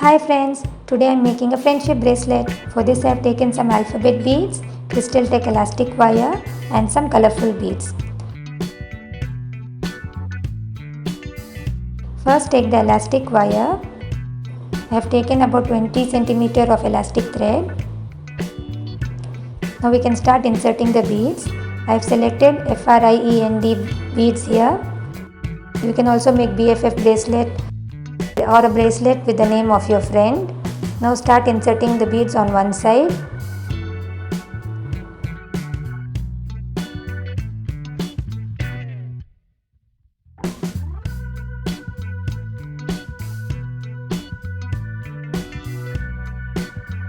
Hi friends, today I am making a friendship bracelet. For this I have taken some alphabet beads, crystal tech elastic wire and some colorful beads. First take the elastic wire. I have taken about 20 cm of elastic thread. Now we can start inserting the beads. I have selected FRIEND beads here. You can also make BFF bracelet or a bracelet with the name of your friend. Now start inserting the beads on one side.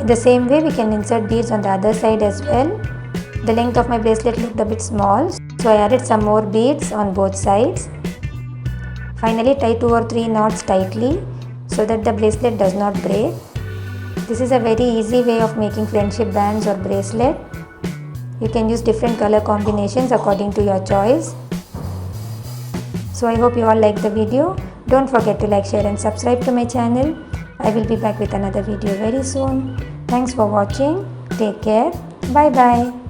In the same way we can insert beads on the other side as well. The length of my bracelet looked a bit small, so I added some more beads on both sides. Finally tie 2 or 3 knots tightly so that the bracelet does not break. This is a very easy way of making friendship bands or bracelet. You can use different color combinations according to your choice. So I hope you all like the video. Don't forget to like, share and subscribe to my channel. I will be back with another video very soon. Thanks for watching. Take care. Bye bye.